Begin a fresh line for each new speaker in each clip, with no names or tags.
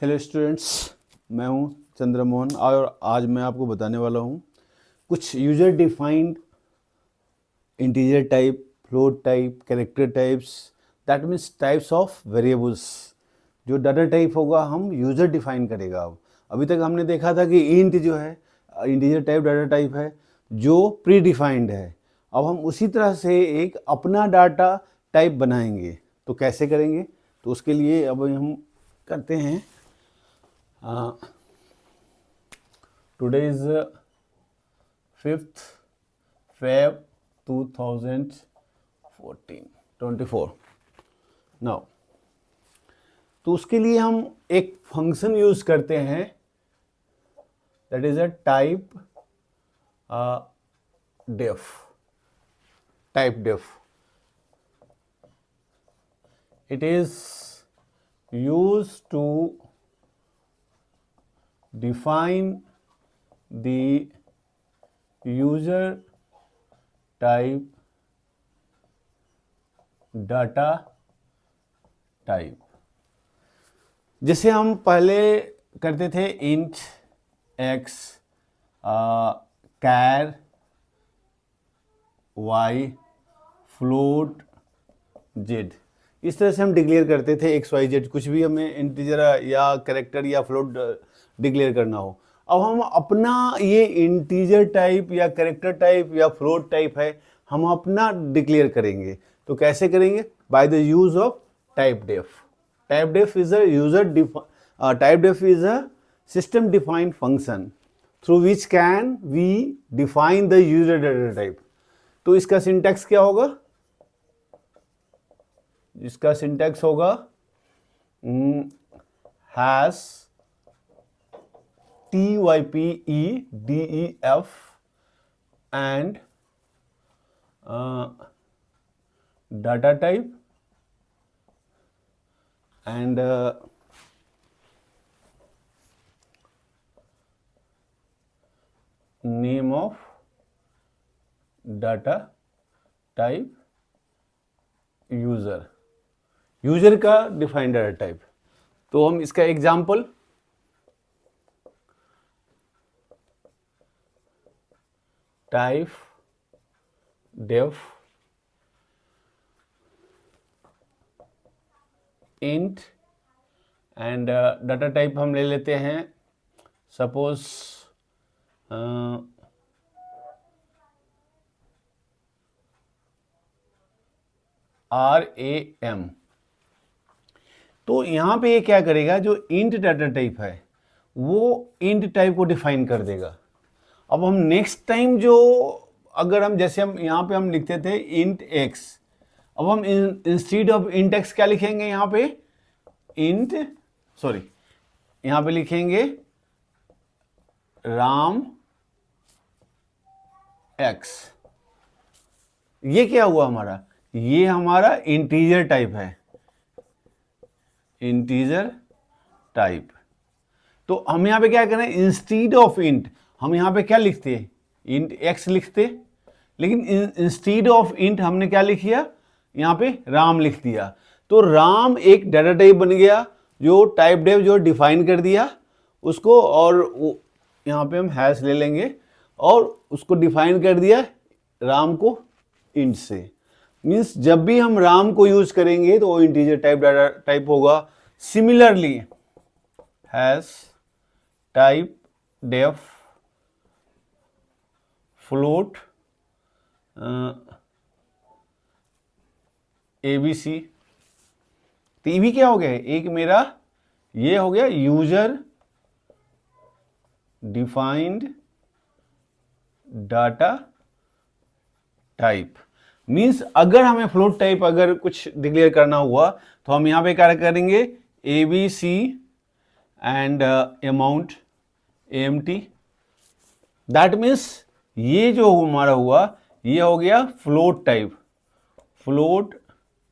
Hello students, मैं हूं चंद्रमोहन और आज मैं आपको बताने वाला हूं कुछ user defined integer type, float type, character types, that means types of variables. जो डाटा टाइप होगा हम यूजर डिफाइन करेगा। अब अभी तक हमने देखा था कि इंट जो है इंटीजर टाइप डाटा टाइप है जो प्री डिफाइंड है। अब हम उसी तरह से एक अपना डाटा टाइप बनाएंगे। तो कैसे करेंगे? तो उसके लिए अब हम करते हैं। Today is 5th Feb 2024 now। तो उसके लिए हम एक फंक्शन यूज करते हैं, that is a type def। It is used to define the user type data type। जैसे हम पहले करते थे int x, char y, float z, इस तरह से हम डिक्लेयर करते थे एक्स वाई जेड। कुछ भी हमें इंटीजर या कैरेक्टर या फ्लोट डिक्लेयर करना हो। अब हम अपना ये इंटीजर टाइप या कैरेक्टर टाइप या फ्लोट टाइप है, हम अपना डिक्लेयर करेंगे। तो कैसे करेंगे? By the use of typedef. Typedef is a system defined function through which can we define the user data type. तो इसका सिंटैक्स क्या होगा? इसका सिंटैक्स होगा hash typedef and data type and name of data type user का defined data type. तो हम इसका example type def int and data type हम ले लेते हैं, सपोज RAM। तो यहां पे ये क्या करेगा? जो इंट डाटा टाइप है वो इंट टाइप को डिफाइन कर देगा। अब हम नेक्स्ट टाइम जो अगर हम जैसे हम यहां पे हम लिखते थे इंट x, अब हम इंस्टीड ऑफ इंट x क्या लिखेंगे? यहां पे यहां पे लिखेंगे राम x। ये क्या हुआ हमारा? ये हमारा इंटीजर टाइप है, इंटीजर टाइप। तो हम यहां पे क्या करें? इंस्टीड ऑफ इंट हम यहां पे क्या लिखते? इंट x लिखते, लेकिन इंस्टीड ऑफ इंट हमने क्या लिख दिया? यहां पे राम लिख दिया। तो राम एक डाटा टाइप बन गया जो टाइप डेफ जो डिफाइन कर दिया उसको, और यहां पे हम हैश ले लेंगे और उसको डिफाइन कर दिया राम को इंट से। मीन्स जब भी हम राम को यूज करेंगे तो वो इंटीजर टाइप डाटा टाइप होगा। Similarly hash typedef float ABC। तो ये भी क्या हो गया? एक मेरा ये हो गया user defined data type. Means अगर हमें फ्लोट टाइप अगर कुछ डिक्लेयर करना हुआ तो हम यहां पे क्या करेंगे? ABC and amount AMT। That means ये जो हमारा हुआ ये हो गया फ्लोट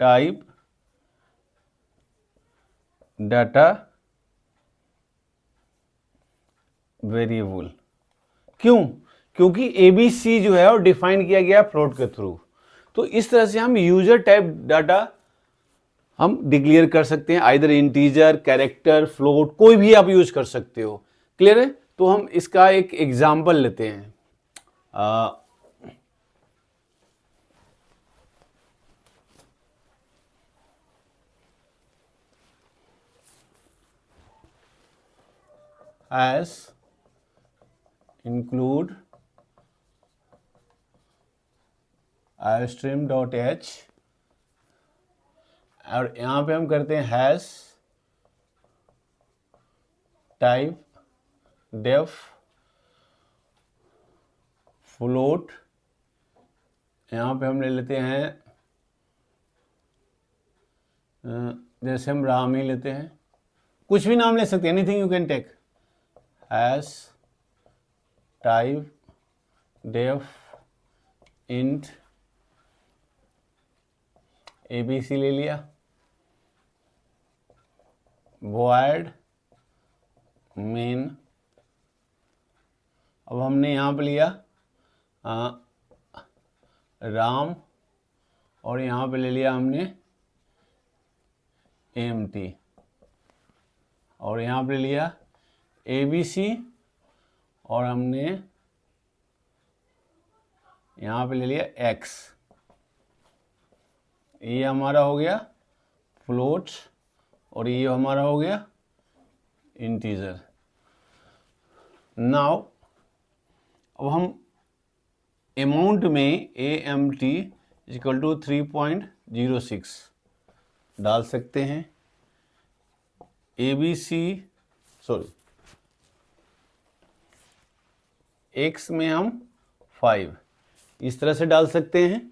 टाइप डाटा वेरिएबल। क्यों? क्योंकि ABC जो है वो डिफाइन किया गया फ्लोट के थ्रू। तो इस तरह से हम यूजर टाइप डाटा हम डिक्लेयर कर सकते हैं, आइदर इंटीजर, कैरेक्टर, फ्लोट, कोई भी आप यूज कर सकते हो। क्लियर है? तो हम इसका एक एग्जाम्पल लेते हैं। as include iostream.h और यहां पे हम करते हैं हैश टाइप डेफ फ्लोट, यहां पे हम ले लेते हैं जैसे हम राम ही लेते हैं, कुछ भी नाम ले सकते हैं, anything you can take. Hash typedef int ABC ले लिया, void मेन, अब हमने यहाँ पे लिया राम और यहाँ पे ले लिया हमने AMT और यहाँ पे ले लिया ABC और हमने यहाँ पे ले लिया X। ये हमारा हो गया फ्लोट और ये हमारा हो गया इंटीजर। नाउ अब हम अमाउंट में AMT इक्वल टू 3.06 डाल सकते हैं, ABC सॉरी X में हम 5 इस तरह से डाल सकते हैं।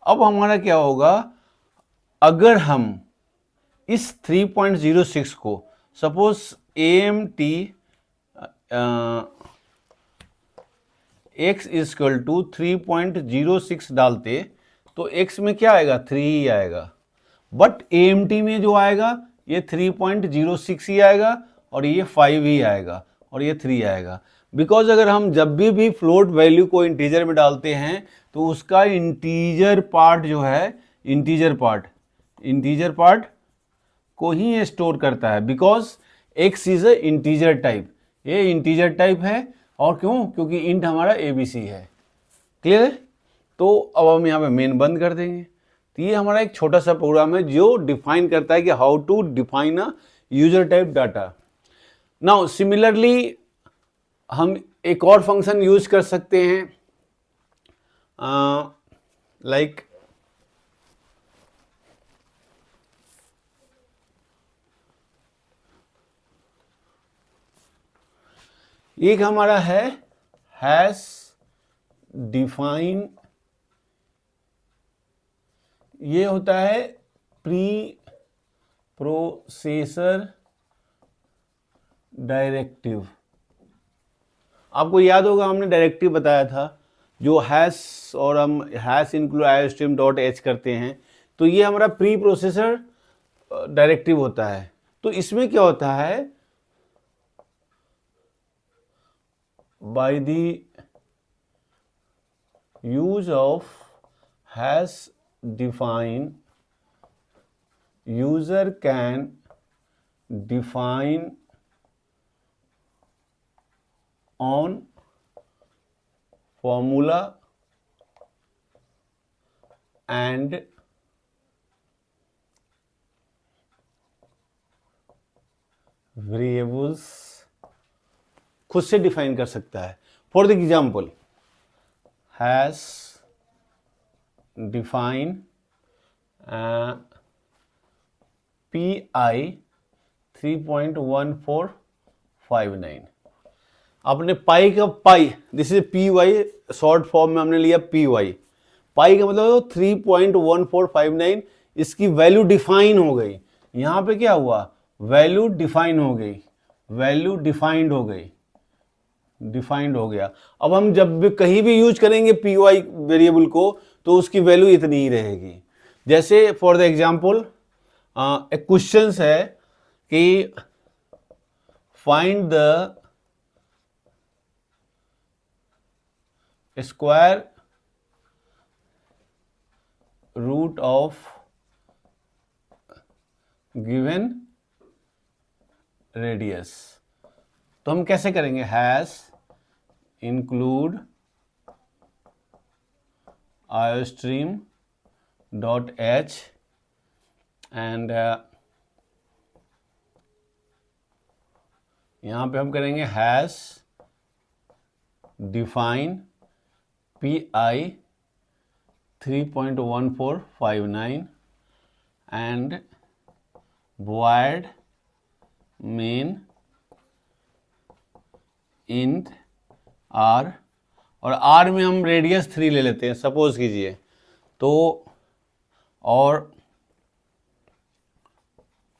अब हमारा क्या होगा, अगर हम इस 3.06 को suppose AMT X equal to 3.06 डालते तो X में क्या आएगा, 3 ही आएगा, बट AMT में जो आएगा ये 3.06 ही आएगा और ये 5 ही आएगा और ये 3 आएगा। बिकॉज अगर हम जब भी फ्लोट वैल्यू को इंटीजर में डालते हैं तो उसका इंटीजर पार्ट जो है, इंटीजर पार्ट को ही स्टोर करता है, because X is a integer type, ये इंटीजर टाइप है। और क्यों? क्योंकि इंट हमारा ABC है। क्लियर है? तो अब हम यहाँ पे मेन बंद कर देंगे। तो ये हमारा एक छोटा सा प्रोग्राम है जो डिफाइन करता है कि how to define a user type data. Now similarly हम एक और फंक्शन यूज कर सकते हैं, लाइक एक हमारा है हैश डिफाइन, ये होता है प्री प्रोसेसर डायरेक्टिव। आपको याद होगा हमने डायरेक्टिव बताया था जो हैश, और हम हैश इंक्लूड iostream.h करते हैं, तो ये हमारा प्री प्रोसेसर डायरेक्टिव होता है। तो इसमें क्या होता है, bye the use of hash define user can define on formula and variables खुद से डिफाइन कर सकता है। For the example hash define PI 3.1459। आपने पाई का pi, this is PY, short form में हमने लिया PY। पाई का मतलब 3.1459, इसकी वैल्यू डिफाइन हो गई। यहां पे क्या हुआ, वैल्यू डिफाइन हो गई, वैल्यू डिफाइंड हो गई, डिफाइंड हो गया। अब हम जब भी कहीं भी यूज करेंगे PY वेरिएबल को तो उसकी वैल्यू इतनी ही रहेगी। जैसे फॉर द एग्जाम्पल एक क्वेश्चन है कि find the square root of given radius. तो हम कैसे करेंगे, hash include iostream dot H and यहां पे हम करेंगे hash define PI 3.1459 and void main int r, और r में हम रेडियस 3 ले लेते हैं सपोज कीजिए तो, और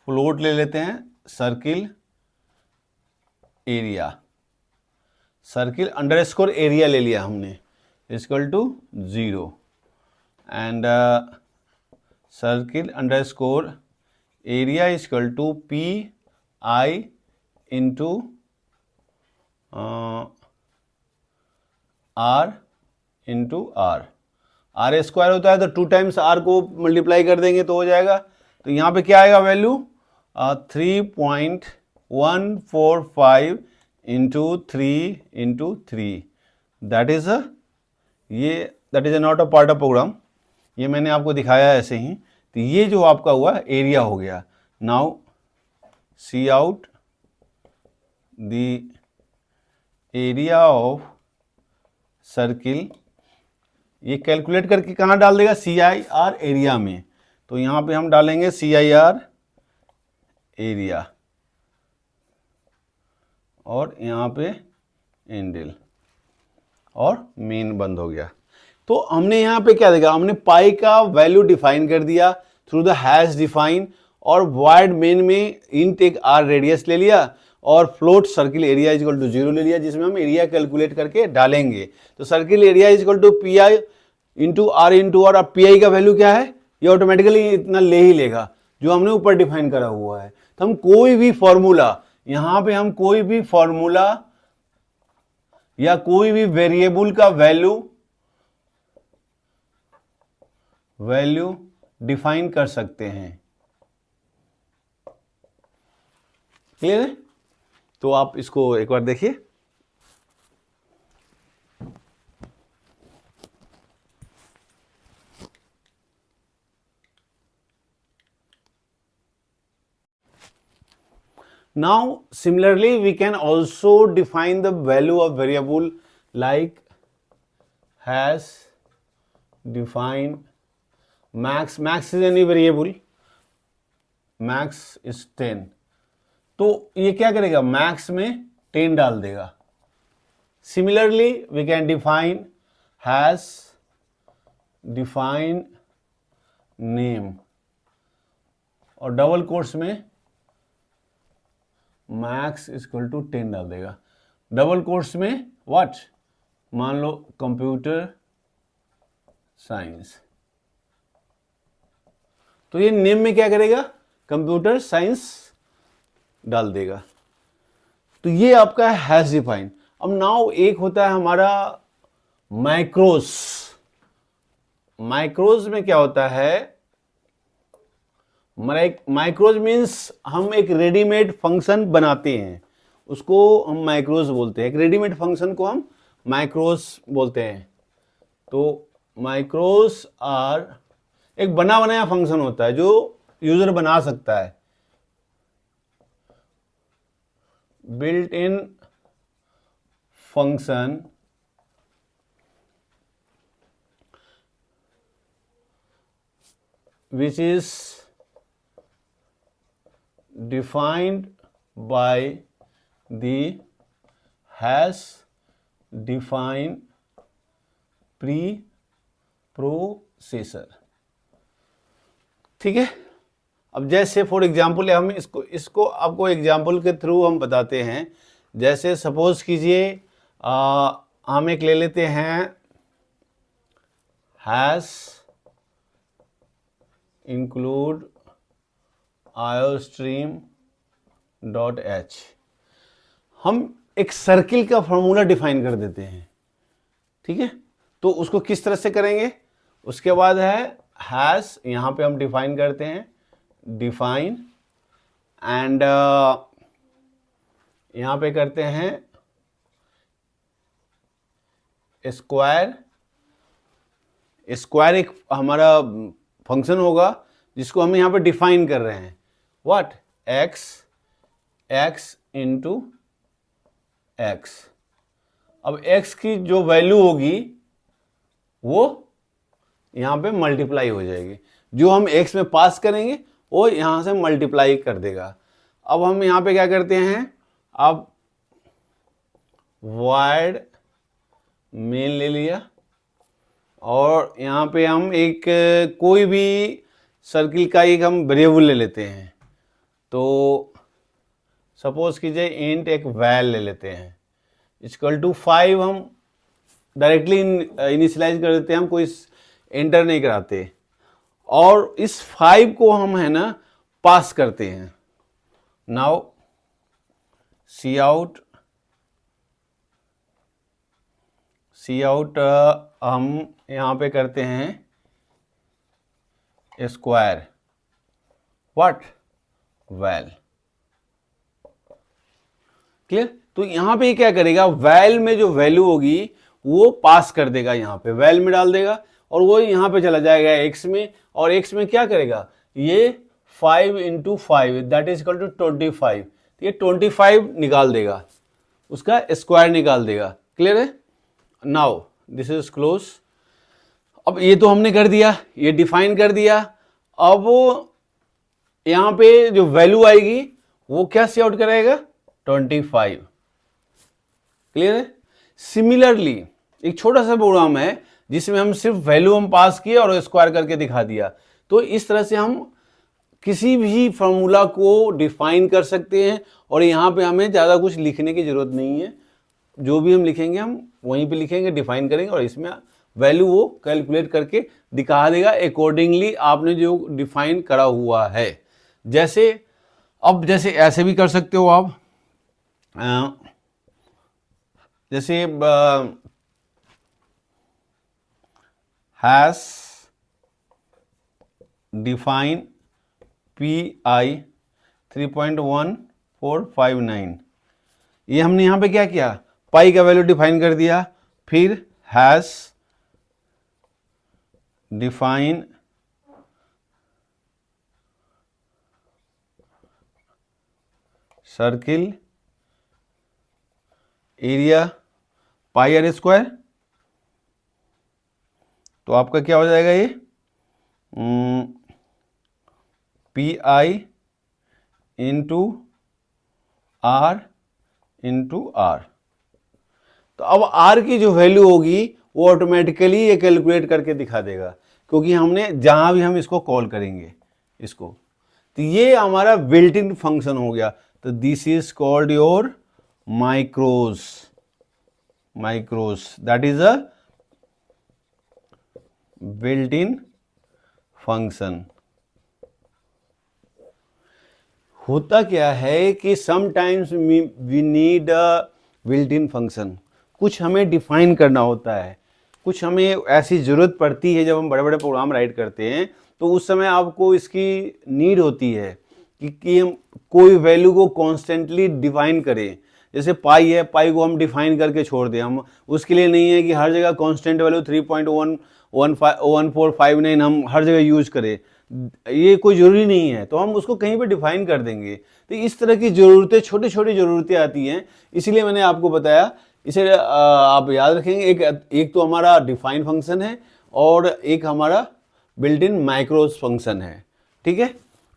फ्लोट ले लेते हैं circle area, circle underscore area ले लिया हमने equal to 0 and circle underscore area equal to PI into R into R square होता है तो 2 टाइम्स R को मल्टीप्लाई कर देंगे तो हो जाएगा। तो यहाँ पे क्या आएगा value 3.145 into 3 that is not a part of program, ये मैंने आपको दिखाया ऐसे ही। तो ये जो आपका हुआ एरिया हो गया। Now see out the area of circle, ये कैलकुलेट करके कहाँ डाल देगा, CIR एरिया में। तो यहाँ पे हम डालेंगे CIR एरिया और यहाँ पे एंडल और मेन बंद हो गया। तो हमने यहाँ पे क्या देखा, हमने पाई का वैल्यू डिफाइन कर दिया थ्रू द हैश डिफाइन, और वॉइड मेन में इंट एक R रेडियस ले लिया और float circle area equal to 0 ले लिया, जिसमें हम एरिया कैलकुलेट करके डालेंगे। तो circle area equal to PI into R into R। अब PI का वैल्यू क्या है, ये ऑटोमेटिकली इतना ले ही लेगा जो हमने ऊपर डिफाइन करा हुआ है। तो हम कोई भी फॉर्मूला, यहां पे हम कोई भी फॉर्मूला या कोई भी वेरिएबल का वैल्यू डिफाइन कर सकते हैं। क्लियर है? तो आप इसको एक बार देखिए। Now similarly we can also define the value of variable like hash define max is any variable, max is 10। तो ये क्या करेगा, मैक्स में 10 डाल देगा। Similarly we can define hash define name और डबल कोट्स में मैक्स इक्वल टू 10 डाल देगा। डबल कोट्स में व्हाट, मान लो कंप्यूटर साइंस, तो ये नेम में क्या करेगा, कंप्यूटर साइंस डाल देगा। तो ये आपका है हैश डिफाइन। अब नाउ एक होता है हमारा माइक्रोस। माइक्रोस में क्या होता है, माइक्रोस मीन्स हम एक रेडीमेड फंक्शन बनाते हैं, उसको हम माइक्रोस बोलते हैं। एक रेडीमेड फंक्शन को हम माइक्रोस बोलते हैं। तो माइक्रोस आर एक बना बनाया फंक्शन होता है जो यूजर बना सकता है, built in function which is defined by the hash define preprocessor। ठीक है। अब जैसे फॉर एग्जाम्पल हम इसको आपको एग्जाम्पल के थ्रू हम बताते हैं। जैसे सपोज कीजिए हम एक ले लेते हैं hash include iostream dot H. हम एक सर्किल का फॉर्मूला डिफाइन कर देते हैं। ठीक है, तो उसको किस तरह से करेंगे, उसके बाद है हैश, यहां पे हम डिफाइन करते हैं डिफाइन एंड यहाँ पे करते हैं स्क्वायर। स्क्वायर एक हमारा फंक्शन होगा जिसको हम यहाँ पे डिफाइन कर रहे हैं, व्हाट, x इंटू एक्स। अब x की जो वैल्यू होगी वो यहाँ पे मल्टीप्लाई हो जाएगी, जो हम x में पास करेंगे वो यहाँ से मल्टीप्लाई कर देगा। अब हम यहाँ पे क्या करते हैं, अब void मेन ले लिया और यहाँ पे हम एक कोई भी सर्किल का एक हम वेरिएबल ले लेते हैं। तो सपोज कीजिए इंट एक वैल ले लेते हैं इक्वल टू 5, हम डायरेक्टली इनिशियलाइज कर देते हैं, हम कोई एंटर नहीं कराते, और इस 5 को हम है ना पास करते हैं। नाउ सी आउट हम यहाँ पे करते हैं स्क्वायर, व्हाट, वैल। क्लियर? तो यहाँ पे क्या करेगा, वैल में जो वैल्यू होगी वो पास कर देगा, यहाँ पे वैल में डाल देगा और वो यहाँ पे चला जाएगा x में, और x में क्या करेगा, ये 5 into 5 that is equal to 25, ये 25 निकाल देगा, उसका स्क्वायर निकाल देगा। क्लियर है? Now this is close. अब ये तो हमने कर दिया, ये डिफाइन कर दिया। अब यहाँ पे जो वैल्यू आएगी वो क्या सी आउट करेगा, 25। क्लियर है? सिमिलरली एक छोटा सा प्रोग्राम है जिसमें हम सिर्फ वैल्यू हम पास किए और स्क्वायर करके दिखा दिया। तो इस तरह से हम किसी भी फॉर्मूला को डिफाइन कर सकते हैं और यहाँ पे हमें ज़्यादा कुछ लिखने की ज़रूरत नहीं है, जो भी हम लिखेंगे हम वहीं पे लिखेंगे, डिफाइन करेंगे और इसमें वैल्यू वो कैलकुलेट करके दिखा देगा अकॉर्डिंगली आपने जो डिफाइन करा हुआ है। जैसे अब जैसे ऐसे भी कर सकते हो आप, जैसे हैश डिफाइन PI 3.1459, ये हमने यहाँ पे क्या किया, पाई का वैल्यू डिफाइन कर दिया, फिर hash define circle area pi R square. तो आपका क्या हो जाएगा, ये PI into R into R। तो अब R की जो वैल्यू होगी वो ऑटोमेटिकली ये कैलकुलेट करके दिखा देगा, क्योंकि हमने जहां भी हम इसको कॉल करेंगे इसको, तो ये हमारा बिल्ट इन फंक्शन हो गया। तो this is called your macros, that is a built in function. होता क्या है कि sometimes we need a built in function, कुछ हमें डिफाइन करना होता है, कुछ हमें ऐसी ज़रूरत पड़ती है जब हम बड़े बड़े प्रोग्राम राइट करते हैं, तो उस समय आपको इसकी नीड होती है कि हम कोई वैल्यू को कॉन्स्टेंटली डिफाइन करें। जैसे पाई है, पाई को हम डिफाइन करके छोड़ दें, हम उसके लिए नहीं है कि हर जगह कांस्टेंट वैल्यू 3.1459 हम हर जगह यूज करें, ये कोई ज़रूरी नहीं है, तो हम उसको कहीं पे डिफाइन कर देंगे। तो इस तरह की ज़रूरतें, छोटी छोटी ज़रूरतें आती हैं, इसलिए मैंने आपको बताया, इसे आप याद रखेंगे। एक तो हमारा डिफाइन फंक्शन है और एक हमारा बिल्ट इन माइक्रोज फंक्शन है। ठीक है,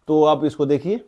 तो आप इसको देखिए।